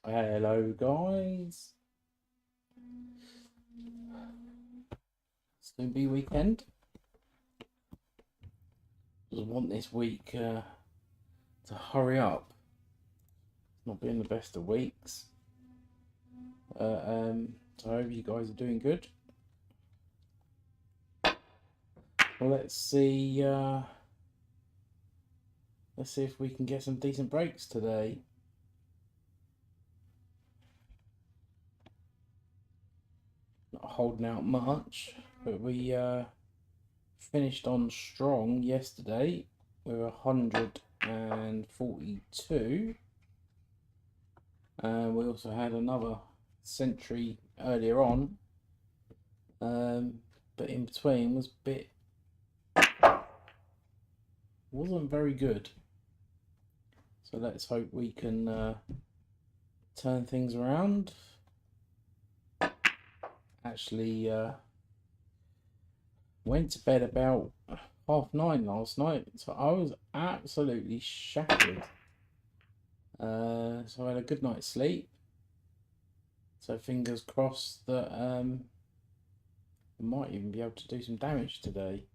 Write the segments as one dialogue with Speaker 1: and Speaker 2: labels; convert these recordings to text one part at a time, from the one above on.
Speaker 1: Hello guys, it's gonna be weekend. I want this week to hurry up. It's not been the best of weeks. So I hope you guys are doing good. Well, let's see if we can get some decent breaks today. Not holding out much, but we finished on strong yesterday with 142. We also had another century earlier on, but in between wasn't very good. So let's hope we can turn things around. Actually, went to bed about 9:30 last night, so I was absolutely shattered. So I had a good night's sleep. So fingers crossed that I might even be able to do some damage today,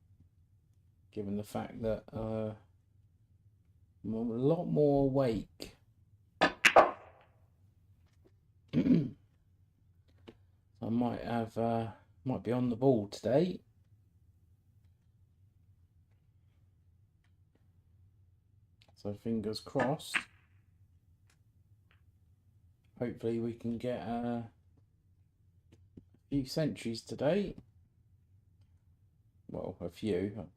Speaker 1: given the fact that I'm a lot more awake. I might be on the ball today. So fingers crossed. Hopefully we can get a few centuries today. Well, a few,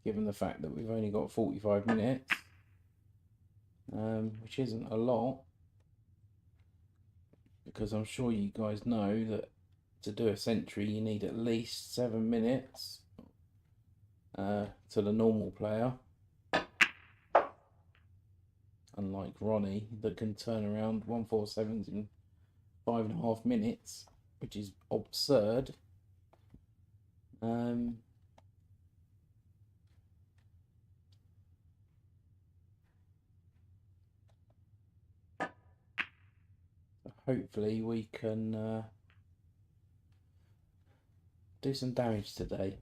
Speaker 1: given the fact that we've only got 45 minutes, which isn't a lot, because I'm sure you guys know that to do a century you need at least 7 minutes to the normal player, unlike Ronnie that can turn around 147s in 5.5 minutes, which is absurd. Hopefully we can do some damage today.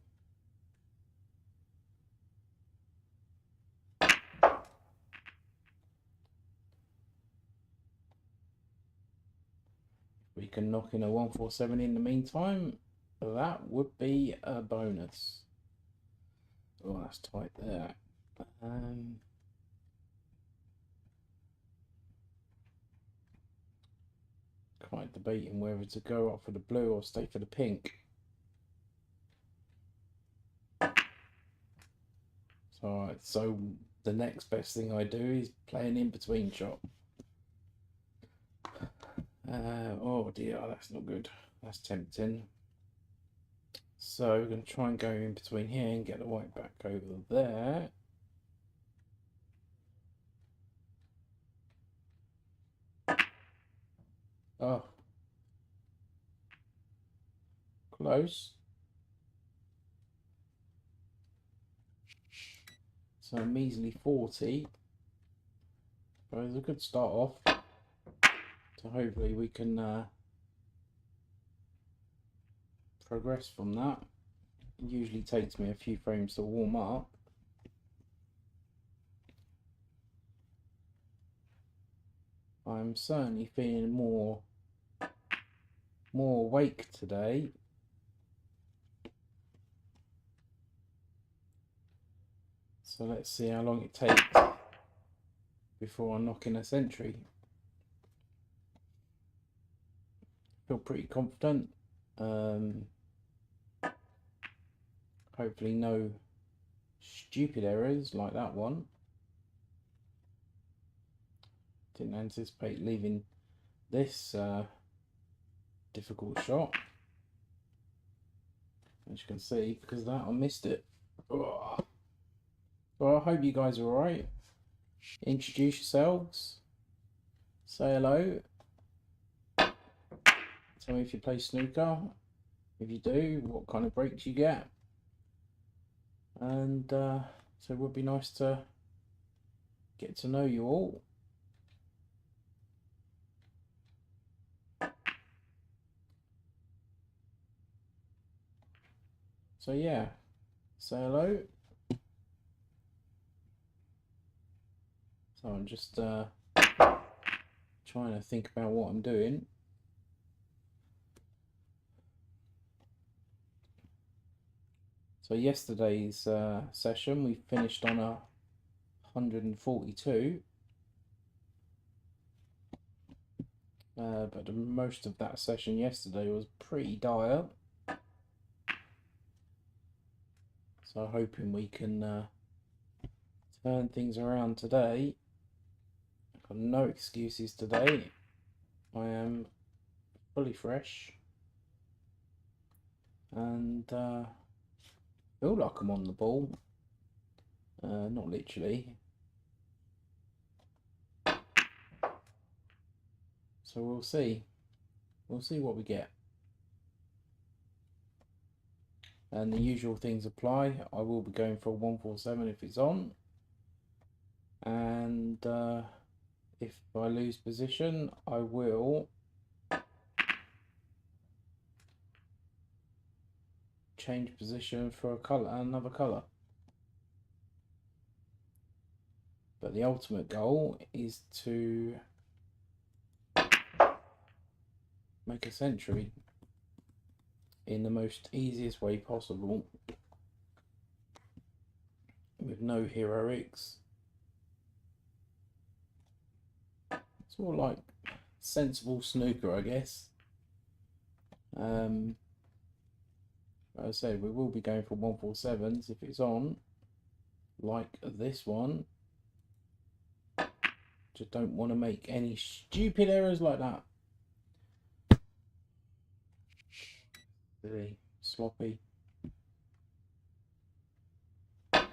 Speaker 1: We can knock in a 147 in the meantime. That would be a bonus. Oh, that's tight there. Quite debating whether to go up for the blue or stay for the pink. So the next best thing I do is play an in-between shot. Oh dear, that's not good. That's tempting. So we're going to try and go in between here and get the white back over there. Oh, close. So a measly 40. But it's a good start off. So hopefully we can progress from that. It usually takes me a few frames to warm up. I'm certainly feeling more awake today. So let's see how long it takes before I knock in a century. Feel pretty confident. Hopefully no stupid errors like that one. Didn't anticipate leaving this difficult shot. As you can see, because of that I missed it. Ugh. Well, I hope you guys are alright. Introduce yourselves. Say hello. Tell me if you play snooker. If you do, what kind of breaks you get. And so it would be nice to get to know you all. So yeah, say hello. So I'm just trying to think about what I'm doing. So yesterday's session we finished on a 142, but most of that session yesterday was pretty dire. So hoping we can turn things around today. I've got no excuses today. I am fully fresh and feel like I'm on the ball. Not literally. So we'll see. We'll see what we get. And the usual things apply. I will be going for a 147 if it's on. And if I lose position, I will change position for a colour, another colour. But the ultimate goal is to make a century in the most easiest way possible, with no heroics. Sort of like sensible snooker, I guess. As I said, we will be going for 147s if it's on, like this one. Just don't want to make any stupid errors like that. Really sloppy. I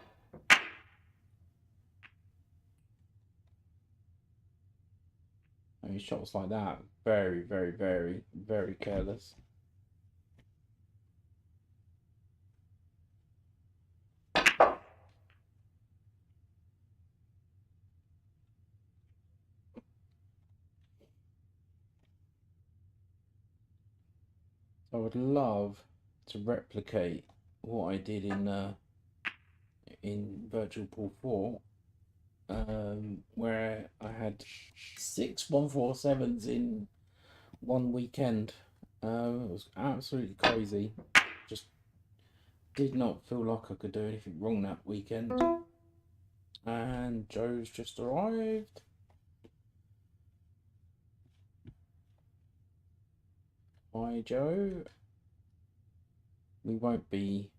Speaker 1: mean, shots like that, very, very, very, very careless. I would love to replicate what I did in Virtual Pool 4, where I had 6 147s in one weekend. It was absolutely crazy. Just did not feel like I could do anything wrong that weekend. And Joe's just arrived. Hi Joe. We won't be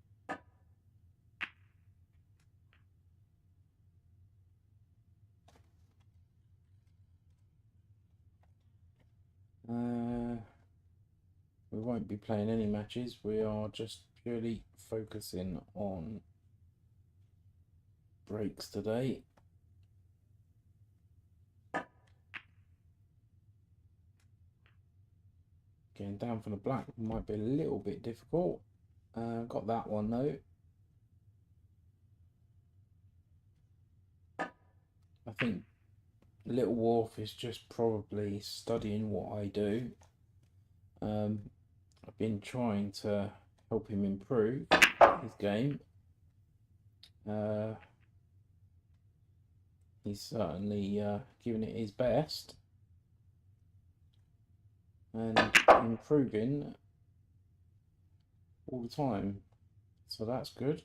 Speaker 1: we won't be playing any matches. We are just purely focusing on breaks today. Getting down from the black might be a little bit difficult. Got that one though. I think Little Wolf is just probably studying what I do. I've been trying to help him improve his game. He's certainly giving it his best and improving all the time, so that's good.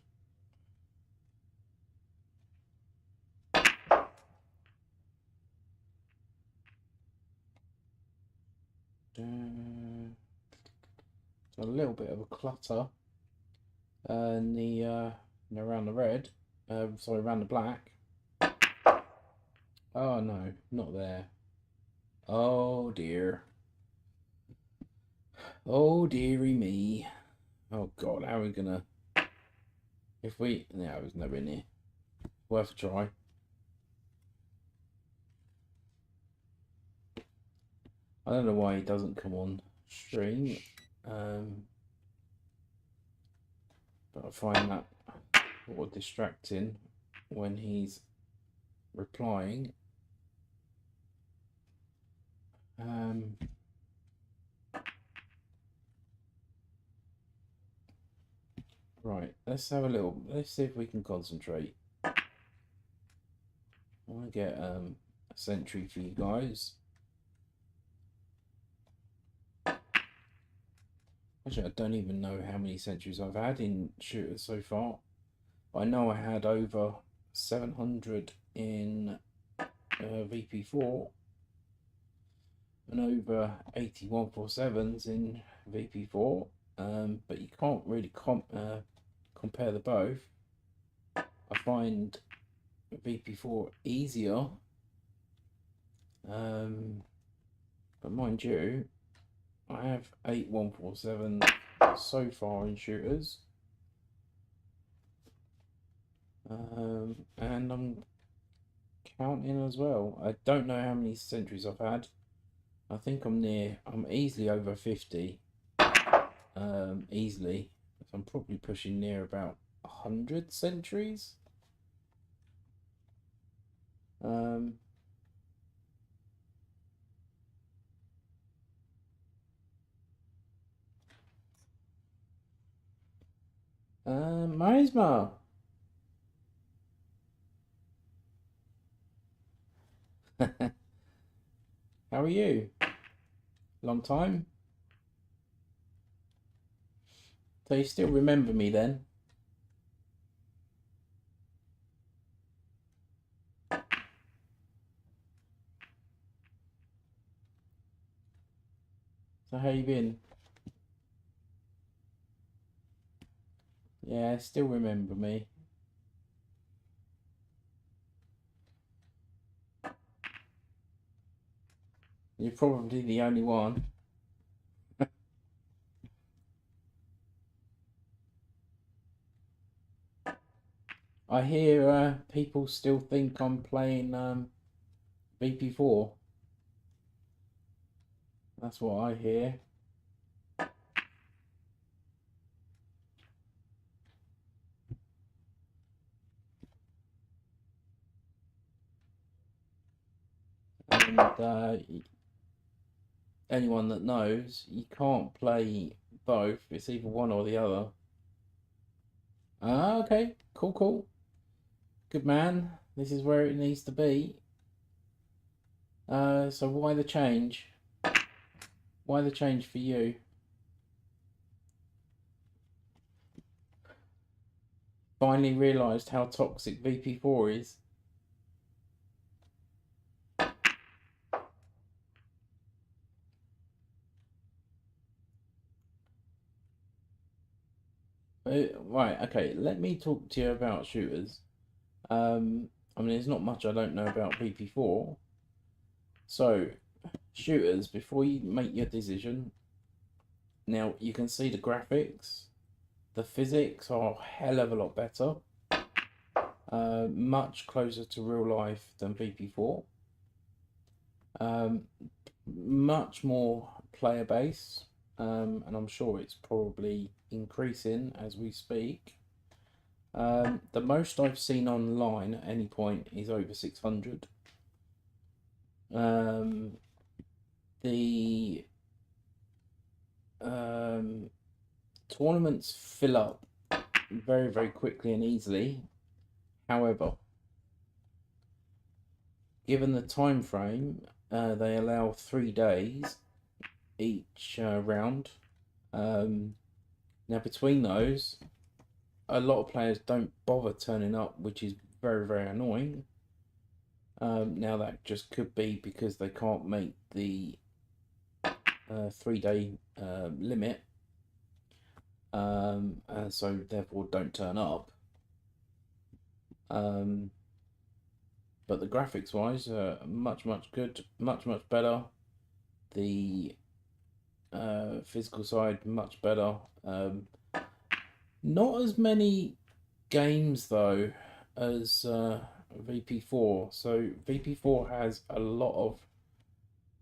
Speaker 1: So a little bit of a clutter in the around the red, sorry, around the black. Oh no, not there. Oh dear. Oh dearie me. Oh god, how are we gonna? If we, yeah, it was nowhere near. Worth a try. I don't know why he doesn't come on stream, but I find that sort of distracting when he's replying. Right, let's see if we can concentrate. I want to get a century for you guys. Actually, I don't even know how many centuries I've had in shooters so far. I know I had over 700 in VP4 and over 80 147s in VP4, but you can't really compare the both. I find VP4 easier, but mind you, I have 8 147 so far in shooters, and I'm counting as well. I don't know how many centuries I've had. I think I'm easily over 50, easily. So I'm probably pushing near about 100 centuries. Maisma, how are you? Long time. So you still remember me then? So how you been? Yeah, still remember me. You're probably the only one. I hear people still think I'm playing VP4. That's what I hear. And anyone that knows, you can't play both. It's either one or the other. Ah, okay. Cool, cool. Good man. This is where it needs to be. So why the change? Why the change for you? Finally realised how toxic VP4 is. Right, okay, let me talk to you about shooters. I mean, there's not much I don't know about VP4. So, shooters, before you make your decision, now you can see the graphics. The physics are a hell of a lot better. Much closer to real life than VP4. Much more player base, and I'm sure it's probably increasing as we speak. The most I've seen online at any point is over 600. The tournaments fill up very, very quickly and easily. However, given the time frame, they allow 3 days each round. Now, between those, a lot of players don't bother turning up, which is very, very annoying. Now, that just could be because they can't make the 3 day limit, and so therefore don't turn up. But the graphics wise, much good, much better. The physical side, much better. Not as many games though as VP4. So VP4 has a lot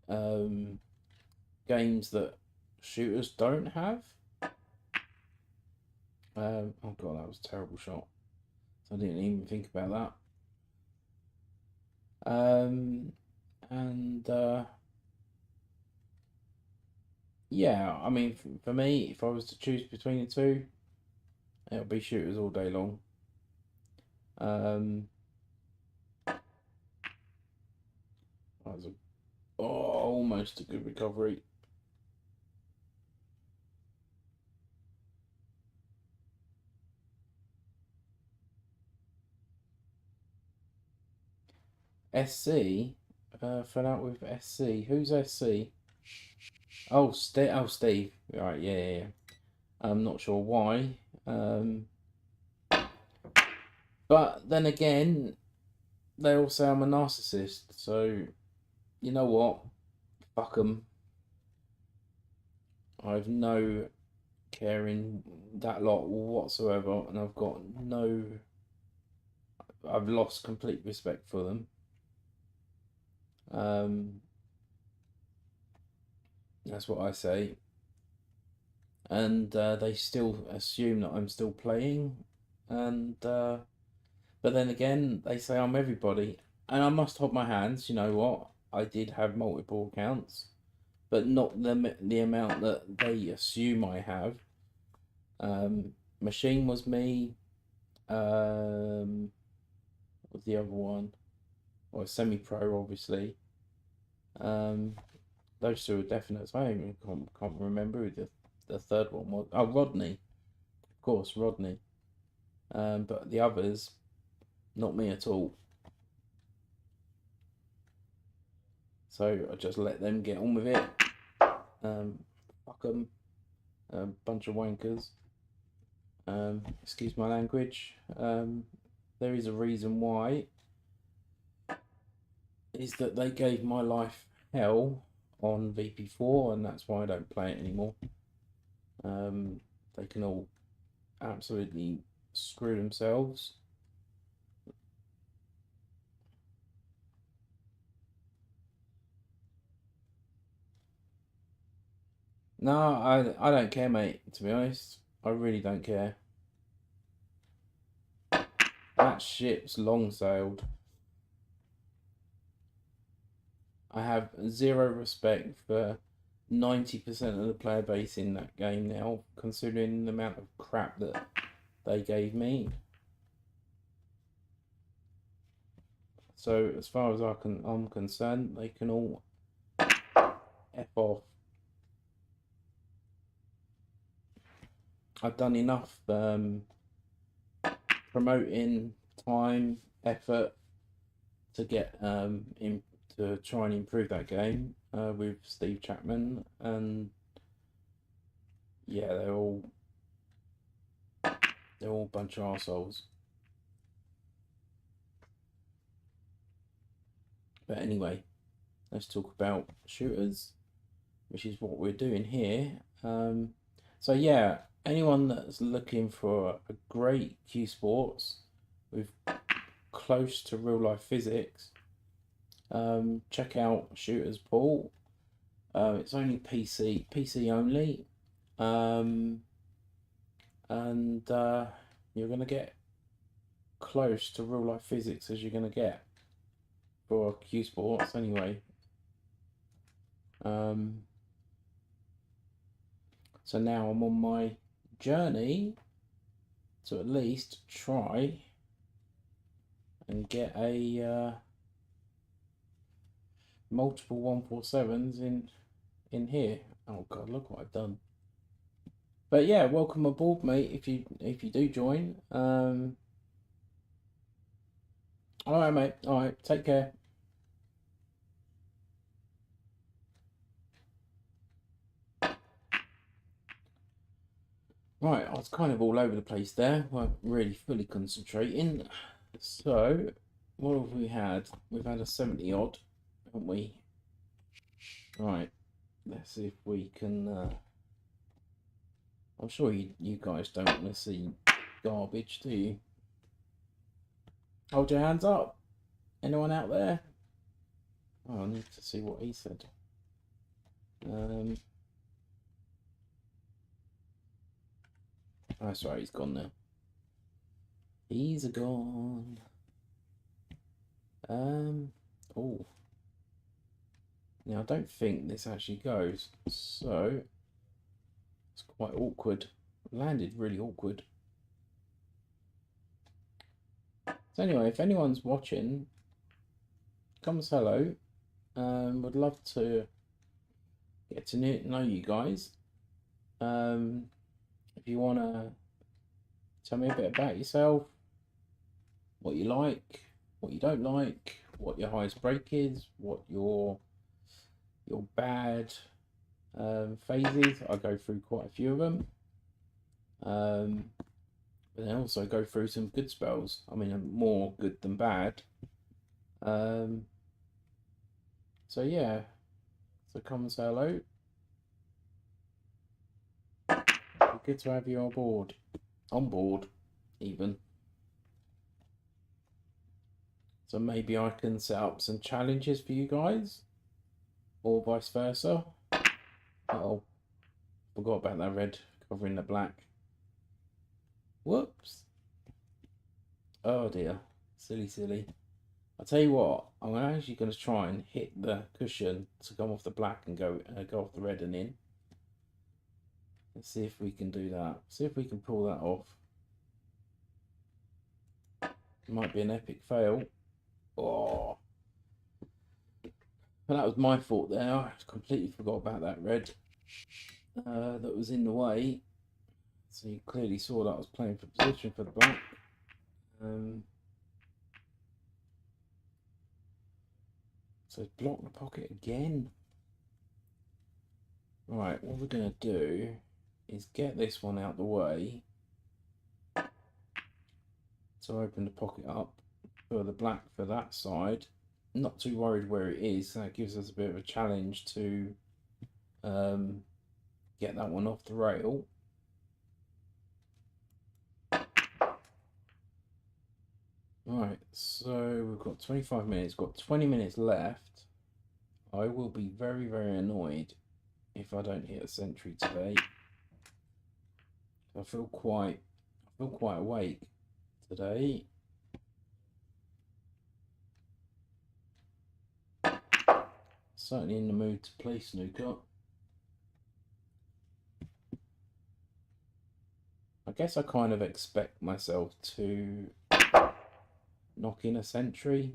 Speaker 1: of games that shooters don't have. Oh god, that was a terrible shot. I didn't even think about that. And yeah, I mean, for me, if I was to choose between the two, It'll be shooters all day long. That was almost a good recovery. SC, fell out with SC. Who's SC? Oh, Steve. Right, yeah. I'm not sure why. But then again, they all say I'm a narcissist. So, you know what? Fuck them. I've no care in that lot whatsoever, and I've lost complete respect for them. That's what I say. And they still assume that I'm still playing, and but then again, they say I'm everybody, and I must hold my hands. You know what? I did have multiple accounts, but not the amount that they assume I have. Machine was me. What was the other one? Well, semi-pro, obviously. Those two are definite. I even can't remember who the third one was. Oh, Rodney. Of course, Rodney. But the others, not me at all. So I just let them get on with it. Fuck them. Bunch of wankers. Excuse my language. There is a reason why. Is that they gave my life hell on VP4, and that's why I don't play it anymore. They can all absolutely screw themselves. No, I don't care, mate, to be honest. I really don't care. That ship's long sailed. I have zero respect for 90% of the player base in that game now, considering the amount of crap that they gave me. So as far as I'm concerned, they can all F off. I've done enough promoting time, effort to get to try and improve that game with Steve Chapman, and yeah, they're all a bunch of arseholes. But anyway, let's talk about shooters, which is what we're doing here. So yeah, anyone that's looking for a great Q Sports with close to real life physics, check out Shooters Pool. It's only PC only, and you're gonna get close to real life physics as you're gonna get for Q Sports anyway. So now I'm on my journey to at least try and get a multiple 147s in here. Oh god, look what I've done. But yeah, welcome aboard, mate. If you do join. All right, mate. All right, take care. Right, I was kind of all over the place there. Weren't really fully concentrating. So, what have we had? We've had a 70 odd, haven't we? Right, let's see if we can. I'm sure you guys don't want to see garbage, do you? Hold your hands up. Anyone out there? Oh, I need to see what he said. That's right, he's gone now. He's gone. Oh. Now, I don't think this actually goes, so it's quite awkward. Landed really awkward. So anyway, if anyone's watching, come say hello. Would love to get to know you guys. If you want to tell me a bit about yourself, what you like, what you don't like, what your highest break is, what your bad phases. I go through quite a few of them. But then also go through some good spells. I mean, more good than bad. So yeah, so come and say hello. Good to have you on board. On board, even. So maybe I can set up some challenges for you guys, or vice versa. Oh, forgot about that red covering the black. Whoops. Oh dear. Silly, silly. I'll tell you what, I'm actually going to try and hit the cushion to come off the black and go off the red and in. Let's see if we can do that. See if we can pull that off. It might be an epic fail. Oh. But that was my fault there. I completely forgot about that red that was in the way. So you clearly saw that I was playing for position for the black. So block the pocket again. Right, what we're going to do is get this one out the way. So open the pocket up for the black for that side. Not too worried where it is. That gives us a bit of a challenge to get that one off the rail. Right, so we've got 25 minutes, got 20 minutes left. I will be very, very annoyed if I don't hit a century today. I feel quite awake today. Certainly in the mood to play snooker. I guess I kind of expect myself to knock in a century.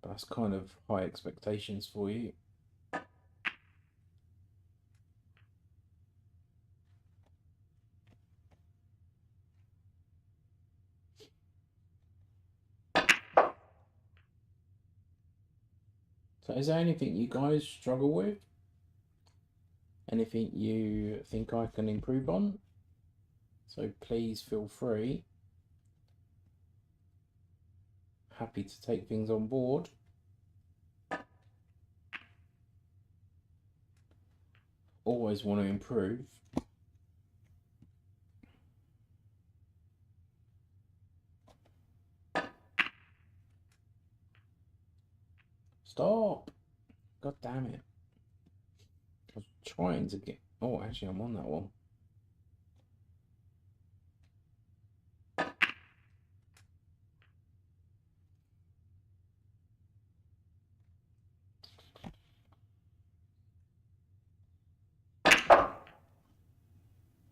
Speaker 1: That's kind of high expectations for you. So is there anything you guys struggle with? Anything you think I can improve on? So please feel free. Happy to take things on board. Always want to improve. Stop! God damn it. I was trying to get... Oh, actually, I'm on that one.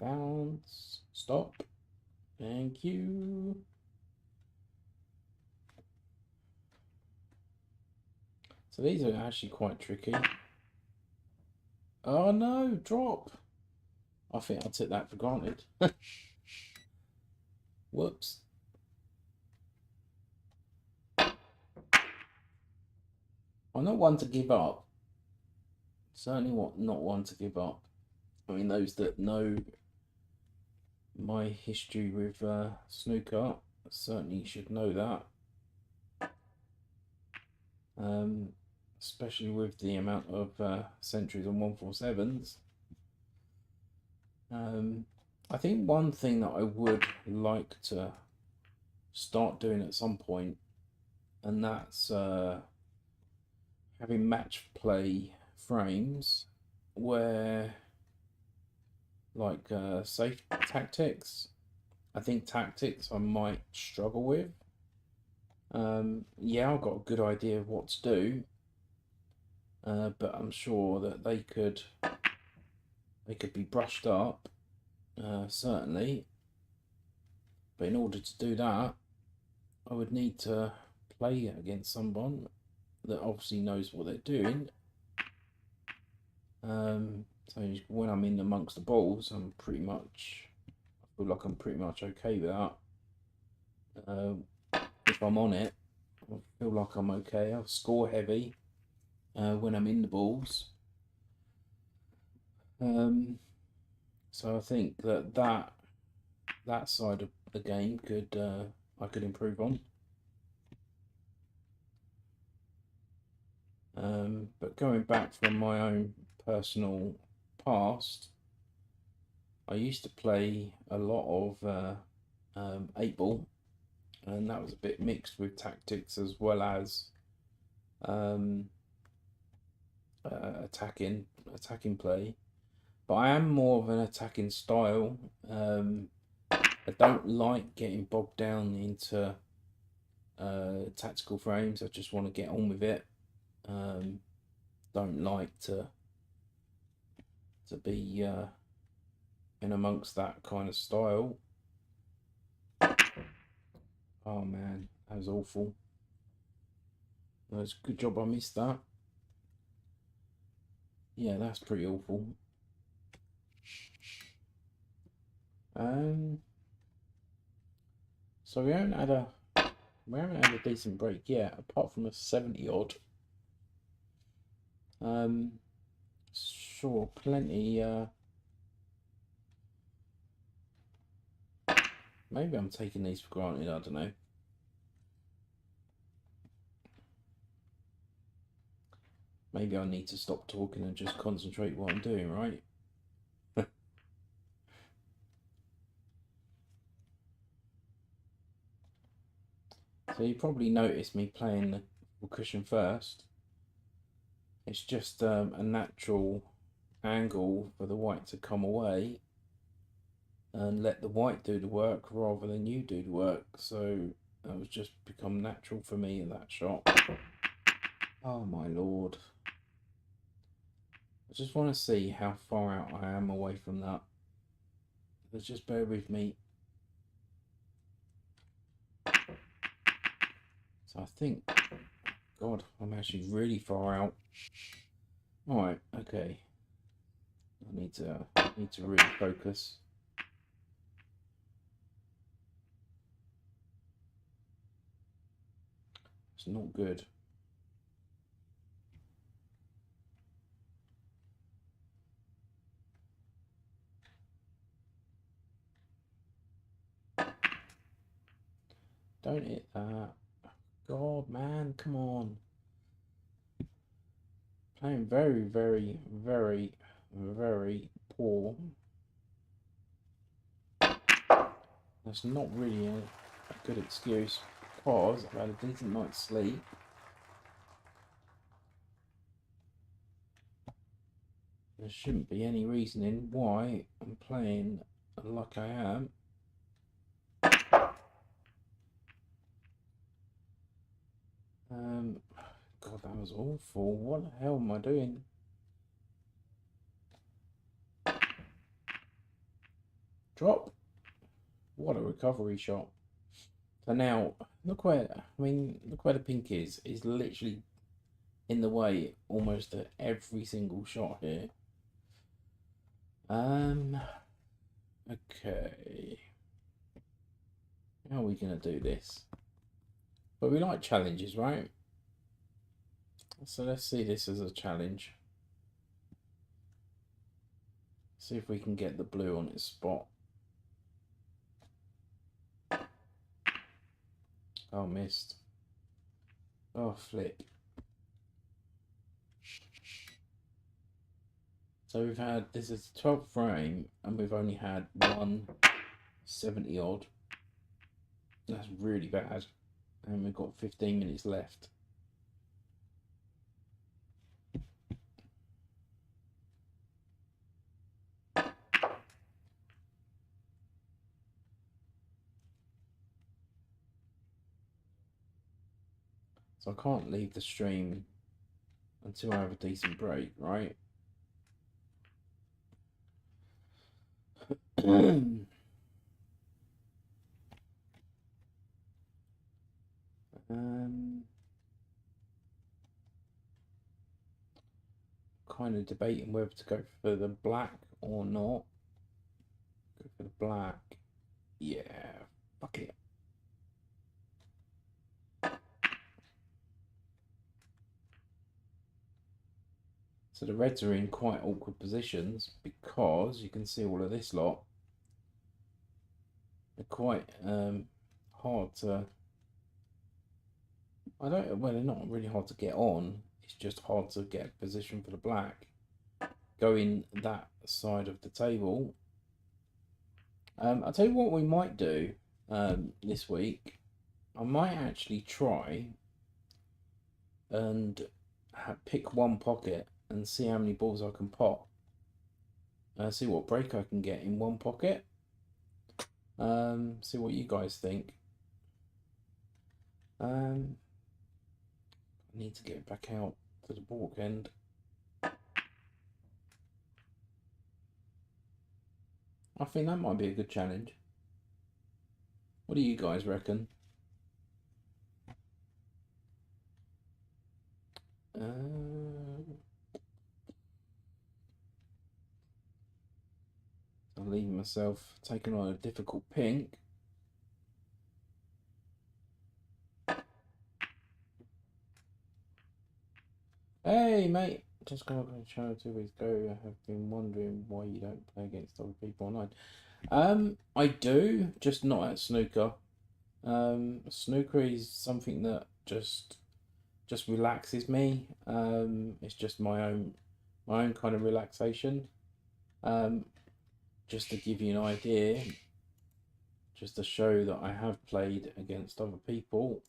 Speaker 1: Bounce. Stop. Thank you. So these are actually quite tricky. Oh no, drop. I think I took that for granted. Whoops. I'm not one to give up. Certainly not one to give up. I mean, those that know my history with snooker certainly should know that. Especially with the amount of centuries on 147s. I think one thing that I would like to start doing at some point, and that's having match play frames where, like, safe tactics. I think tactics I might struggle with. Yeah, I've got a good idea of what to do, but I'm sure that they could they could be brushed up, certainly. But in order to do that, I would need to play against someone that obviously knows what they're doing. So when I'm in amongst the balls, I feel like I'm pretty much okay with that. If I'm on it, I feel like I'm okay. I'll score heavy when I'm in the balls. So I think that side of the game I could improve on. But going back from my own personal past, I used to play a lot of 8-ball, and that was a bit mixed with tactics as well as attacking play. But I am more of an attacking style. I don't like getting bogged down into tactical frames. I just want to get on with it. Don't like to be in amongst that kind of style. Oh man, that was awful. That was a good job I missed that. Yeah, that's pretty awful. So we haven't had a decent break yet, apart from a 70 odd. Sure, plenty. Maybe I'm taking these for granted. I don't know. Maybe I need to stop talking and just concentrate what I'm doing, right? So you probably noticed me playing the cushion first. It's just a natural angle for the white to come away and let the white do the work rather than you do the work. So that was just become natural for me in that shot. Oh my lord. I just want to see how far out I am away from that. But just bear with me. So I think, God, I'm actually really far out. Alright, okay. I need to really focus. It's not good. Don't hit that. God, man, come on. Playing very, very, very, very poor. That's not really a good excuse because I've had a decent night's sleep. There shouldn't be any reasoning why I'm playing like I am. God, that was awful. What the hell am I doing? Drop. What a recovery shot. So now, look where the pink is. It's literally in the way almost at every single shot here. Okay. How are we going to do this? But we like challenges, right? So let's see this as a challenge. See if we can get the blue on its spot. Oh, missed. Oh, flip. So this is 12th frame, and we've only had 170 odd. That's really bad. And we've got 15 minutes left. So I can't leave the stream until I have a decent break, right? Kind of debating whether to go for the black or not. Go for the black. Yeah, fuck it. So the reds are in quite awkward positions because you can see all of this lot. They're quite hard to. I don't. Well, they're not really hard to get on. It's just hard to get a position for the black. Going that side of the table. I'll tell you what we might do this week. I might actually try and pick one pocket and see how many balls I can pot. See what break I can get in one pocket. See what you guys think. I need to get back out to the ball end. I think that might be a good challenge. What do you guys reckon? I'm leaving myself taking on a difficult pink. Hey mate, just got on the channel 2 weeks ago. I have been wondering why you don't play against other people online. I do, just not at snooker. Snooker is something that just relaxes me. It's just my own kind of relaxation. Just to give you an idea, just to show that I have played against other people.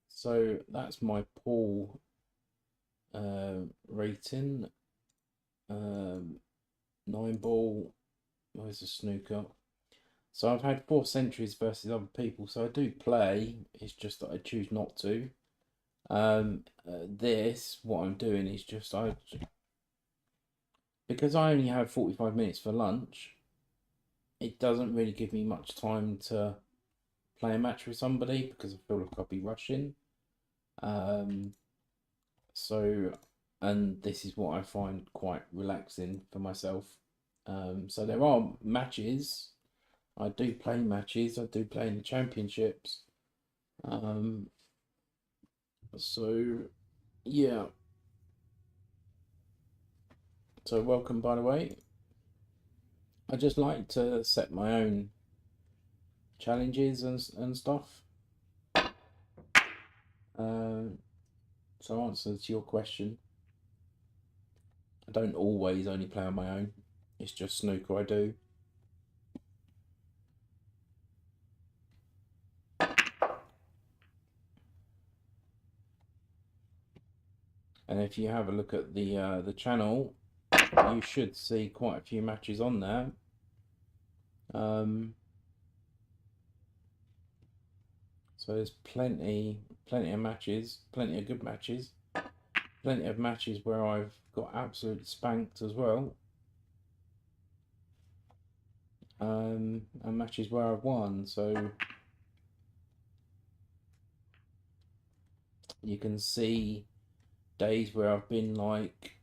Speaker 1: So that's my pool rating. 9-ball. Where's the snooker? So I've had 4 centuries versus other people. So I do play. It's just that I choose not to. This, what I'm doing is just because I only have 45 minutes for lunch. It doesn't really give me much time to play a match with somebody because I feel like I'll be rushing. So, and this is what I find quite relaxing for myself. So there are matches. I do play matches. I do play in the championships. So yeah. So welcome, by the way. I just like to set my own challenges and stuff. So answer to your question, I don't always only play on my own. It's just snooker I do. And if you have a look at the channel, you should see quite a few matches on there. So there's plenty of matches, plenty of good matches, plenty of matches where I've got absolutely spanked as well. And matches where I've won. So you can see days where I've been like,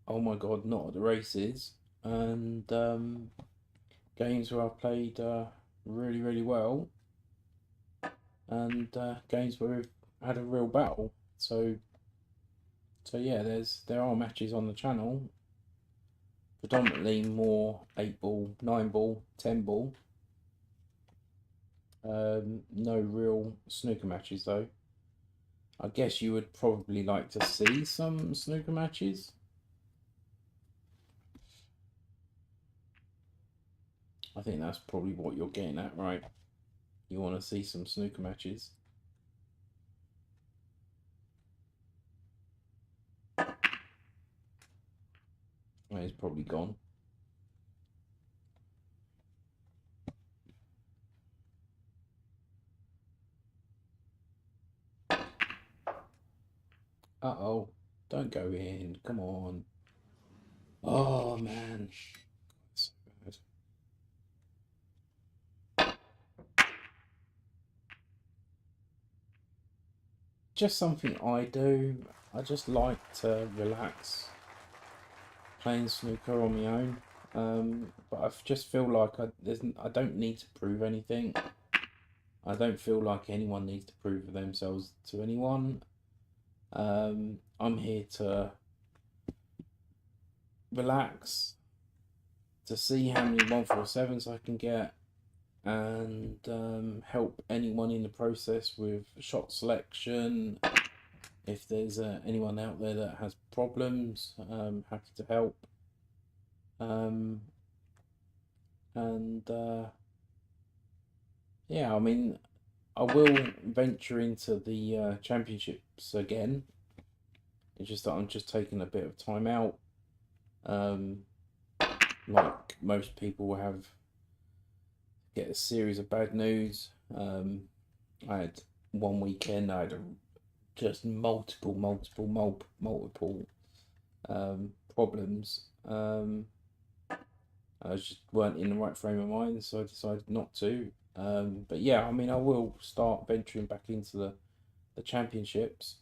Speaker 1: oh my god, not at the races, and games where I've played really well, and games where we've had a real battle. So yeah, there are matches on the channel, predominantly more 8-ball, 9-ball, 10-ball. No real snooker matches though. I guess you would probably like to see some snooker matches. I think that's probably what you're getting at, right? You want to see some snooker matches. Well, he's probably gone. Uh-oh. Don't go in. Come on. Oh, man. So bad. Just something I do. I just like to relax playing snooker on my own. But I just feel like I don't need to prove anything. I don't feel like anyone needs to prove themselves to anyone. I'm here to relax, to see how many 147s I can get, and help anyone in the process with shot selection. If there's anyone out there that has problems, happy to help. And yeah, I mean, I will venture into the championships again. It's just that I'm just taking a bit of time out. Like most people will get a series of bad news. I had one weekend, I had just multiple problems. I just weren't in the right frame of mind, so I decided not to. But yeah, I mean, I will start venturing back into the championships.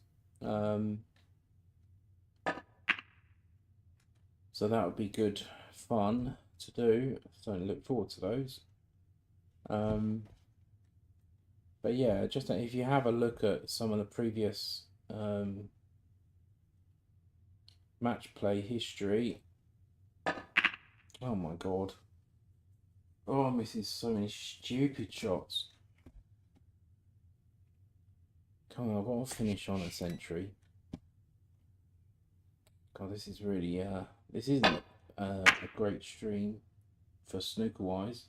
Speaker 1: So that would be good fun to do. So I look forward to those. But yeah, just if you have a look at some of the previous match play history. Oh my god. Oh, I'm missing so many stupid shots. Come on, I've got to finish on a century. God, this is really this isn't a great stream for snooker wise.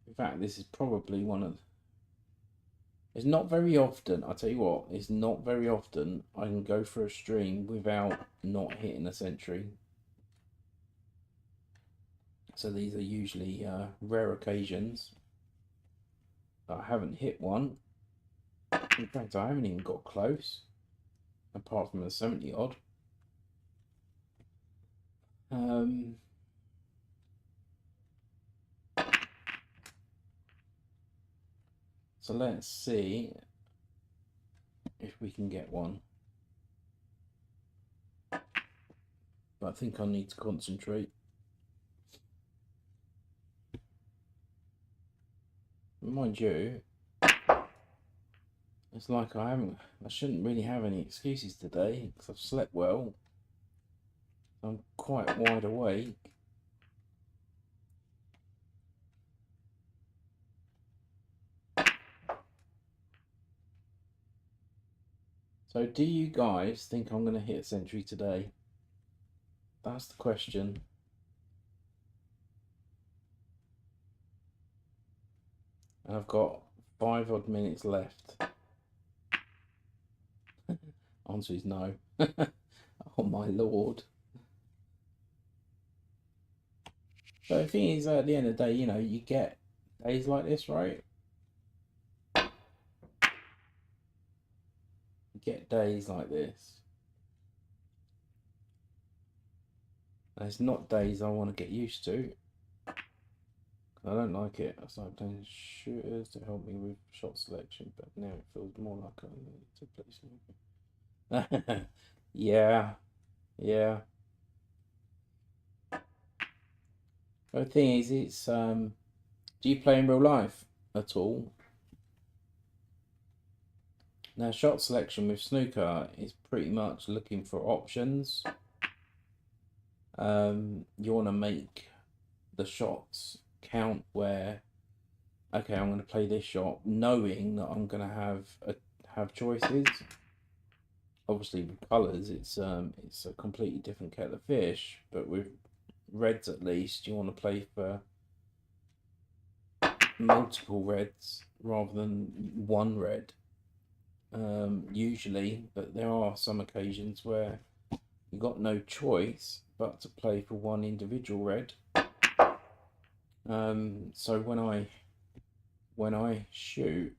Speaker 1: In fact, this is probably one of. It's not very often. I tell you what, it's not very often I can go for a stream without not hitting a century. So these are usually rare occasions. I haven't hit one. In fact, I haven't even got close, apart from a 70 odd. So let's see if we can get one. But I think I need to concentrate. Mind you, it's like I shouldn't really have any excuses today because I've slept well. I'm quite wide awake. So do you guys think I'm going to hit a century today? That's the question. And I've got 5 odd minutes left. Answer is no. Oh my lord. So the thing is, at the end of the day, you know, you get days like this, right? You get days like this. And it's not days I want to get used to. I don't like it. I started playing shooters to help me with shot selection, but now it feels more like I need to play snooker. Yeah, yeah. The thing is, it's do you play in real life at all? Now, shot selection with snooker is pretty much looking for options. You want to make the shots count where, okay, I'm going to play this shot knowing that I'm going to have choices. Obviously with colours it's a completely different kettle of fish, but with reds at least you want to play for multiple reds rather than one red, usually, but there are some occasions where you've got no choice but to play for one individual red. So when I shoot,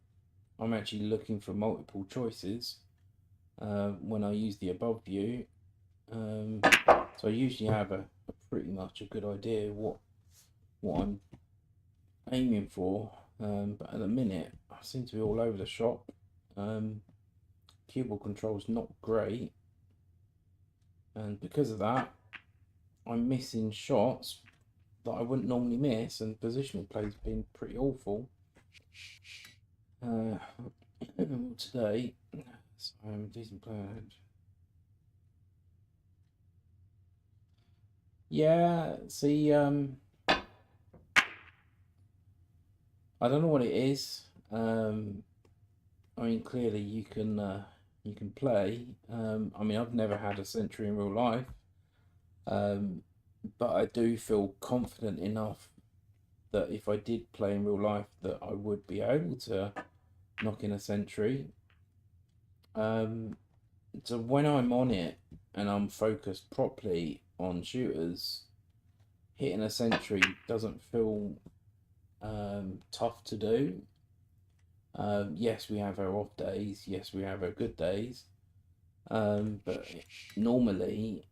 Speaker 1: I'm actually looking for multiple choices. when I use the above view. So I usually have a pretty much a good idea what I'm aiming for. But at the minute, I seem to be all over the shop. Cue ball control's not great, and because of that, I'm missing shots that I wouldn't normally miss, and positional play's been pretty awful. Today, so I'm a decent player. Yeah, see, I don't know what it is. I mean, clearly you can play. I mean, I've never had a century in real life, but I do feel confident enough that if I did play in real life, that I would be able to knock in a century. So when I'm on it and I'm focused properly on shooters, hitting a century doesn't feel tough to do. Yes, we have our off days. Yes, we have our good days. But normally,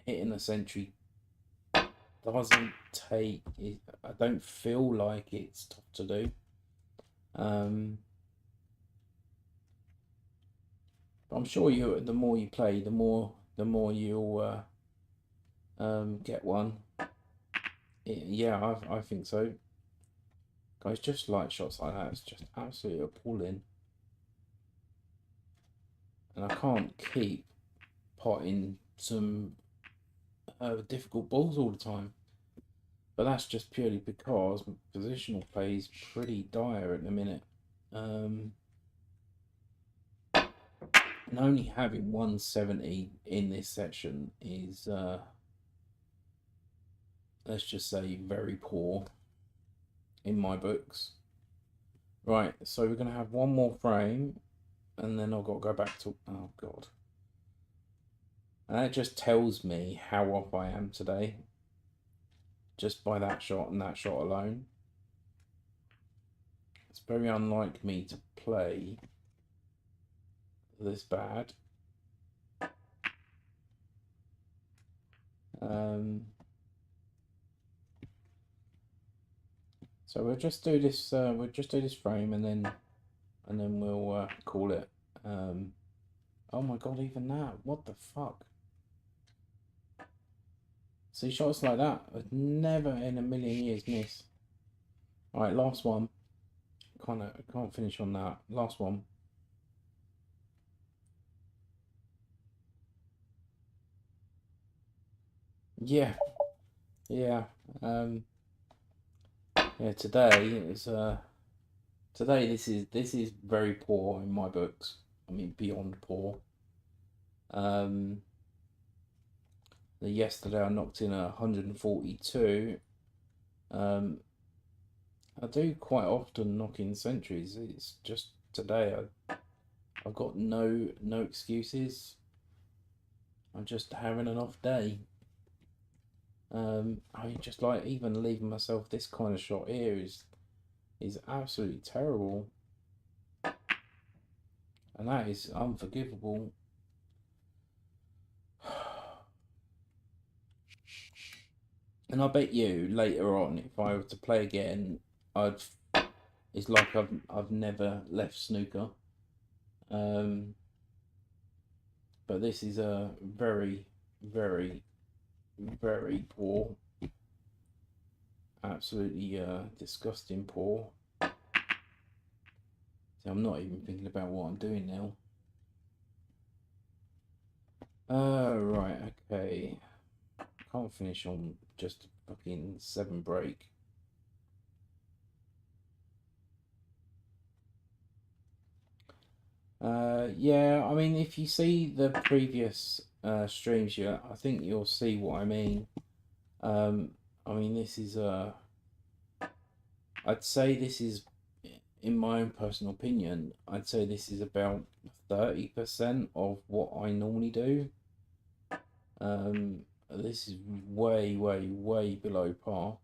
Speaker 1: hitting a century doesn't take. I don't feel like it's tough to do. But I'm sure the more you play, the more you'll get one. Yeah, I think so. Guys, just like shots like that, it's just absolutely appalling. And I can't keep potting some difficult balls all the time. But that's just purely because positional play is pretty dire at the minute. And only having 170 in this session is, let's just say, very poor in my books. Right, so we're going to have one more frame, and then I've got to go back to... Oh, God. And that just tells me how off I am today, just by that shot and that shot alone. It's very unlike me to play this bad. So we'll just do this. We'll just do this frame, and then we'll call it. Oh my God! Even that. What the fuck? See, shots like that would never in a million years miss. All right, last one. Can't finish on that. Last one. Yeah, yeah. Yeah. Today is today this is very poor in my books. I mean, beyond poor. Yesterday I knocked in 142. I do quite often knock in centuries. It's just today I've got no excuses. I'm just having an off day. I mean, just like even leaving myself this kind of shot here is absolutely terrible, and that is unforgivable. And I bet you later on, if I were to play again, it's like I've never left snooker. But this is a very, very, very poor, absolutely disgusting poor. See, I'm not even thinking about what I'm doing now. Right, okay. Can't finish on just a fucking 7 break. Yeah, I mean, if you see the previous streams, yeah, I think you'll see what I mean. I mean, this is I'd say this is, in my own personal opinion, I'd say this is about 30% of what I normally do. This is way, way, way below par.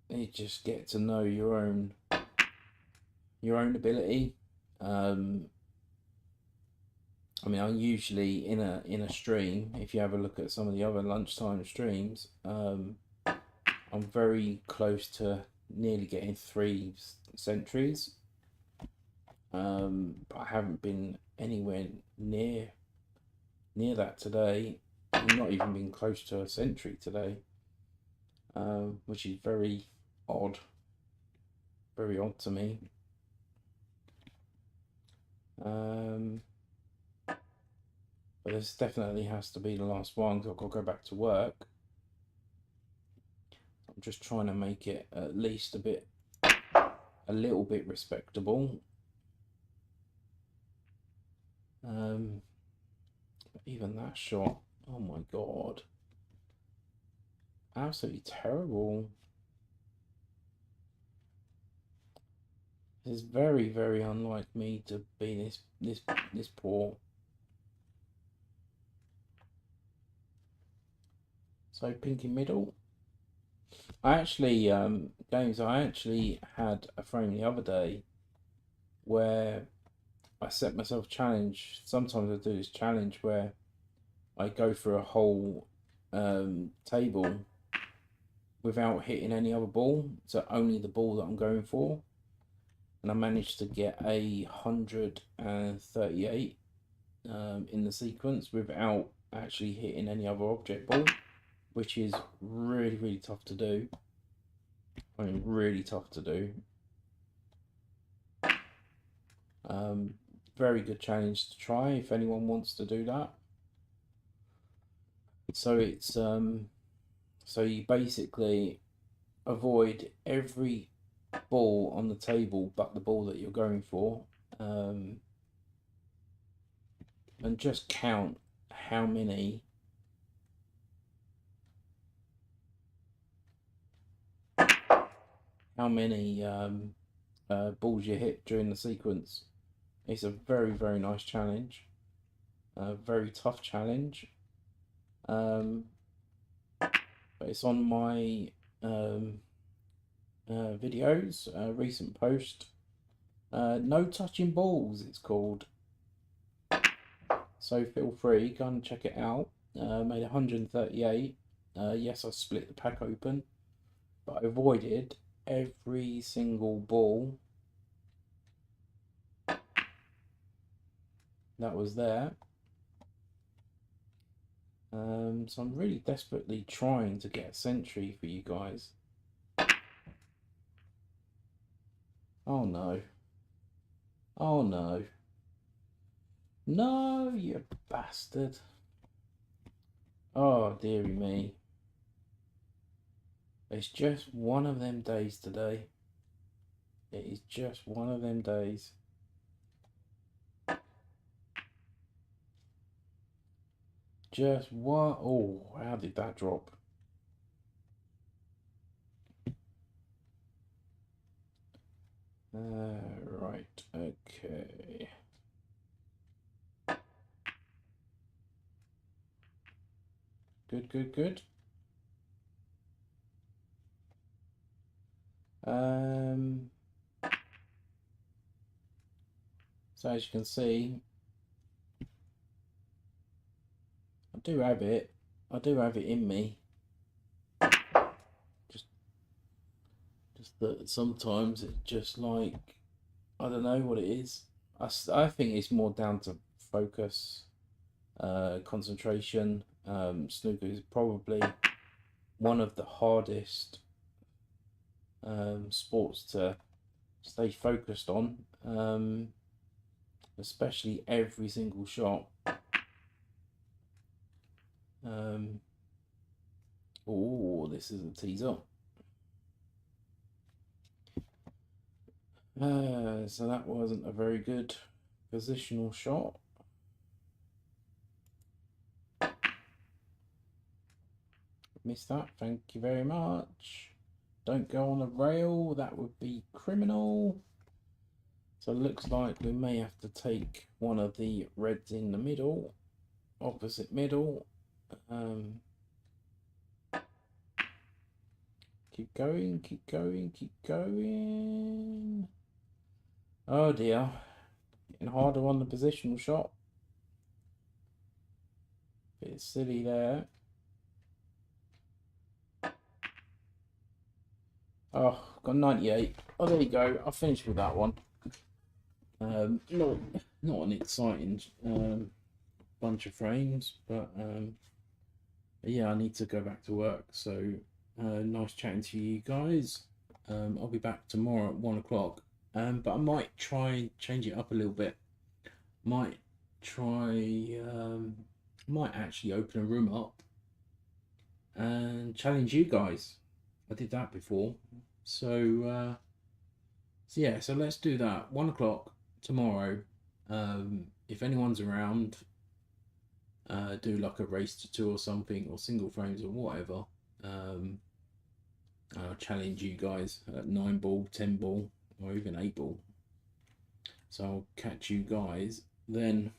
Speaker 1: You just get to know your own your own ability. I mean, I'm usually in a stream. If you have a look at some of the other lunchtime streams, I'm very close to nearly getting 3 centuries. But I haven't been anywhere near that today. I'm not even been close to a century today, which is very odd. Very odd to me. But this definitely has to be the last one because I've got to go back to work. I'm just trying to make it at least a little bit respectable. Even that shot, oh my god, absolutely terrible. This is very, very unlike me to be this poor. So pinky middle. I actually games. I actually had a frame the other day where I set myself a challenge. Sometimes I do this challenge where I go through a whole table without hitting any other ball, so only the ball that I'm going for, and I managed to get 138 in the sequence without actually hitting any other object ball, which is really, really tough to do. I mean, really tough to do. Very good challenge to try if anyone wants to do that. So it's so you basically avoid every ball on the table but the ball that you're going for, and just count how many balls you hit during the sequence. It's a very, very nice challenge, a very tough challenge, but it's on my videos, recent post, no touching balls it's called, so feel free, go and check it out. Made 138. Yes, I split the pack open, but I avoided every single ball that was there. So I'm really desperately trying to get a century for you guys. Oh no. Oh no. No, you bastard. Oh, dearie me. It's just one of them days today. It is just one of them days. Just what? Oh, how did that drop? Right, okay. Good, good, good. So as you can see, I do have it. I do have it in me. Just that sometimes it just like, I don't know what it is. I think it's more down to focus, concentration. Snooker is probably one of the hardest sports to stay focused on, especially every single shot. Oh, this is a teaser. So that wasn't a very good positional shot. Missed that, thank you very much. Don't go on a rail, that would be criminal. So it looks like we may have to take one of the reds in the middle, opposite middle. Keep going, keep going, keep going. Oh dear. Getting harder on the positional shot. Bit silly there. Oh, got 98. Oh, there you go. I finished with that one. Not an exciting bunch of frames, but yeah, I need to go back to work. So nice chatting to you guys. I'll be back tomorrow at 1 o'clock. But I might try and change it up a little bit. Might try. Might actually open a room up and challenge you guys. I did that before, so yeah. So let's do that. 1 o'clock tomorrow. If anyone's around, do like a race to 2 or something, or single frames or whatever. I'll challenge you guys at 9 ball, 10 ball, or even 8 ball. So I'll catch you guys then.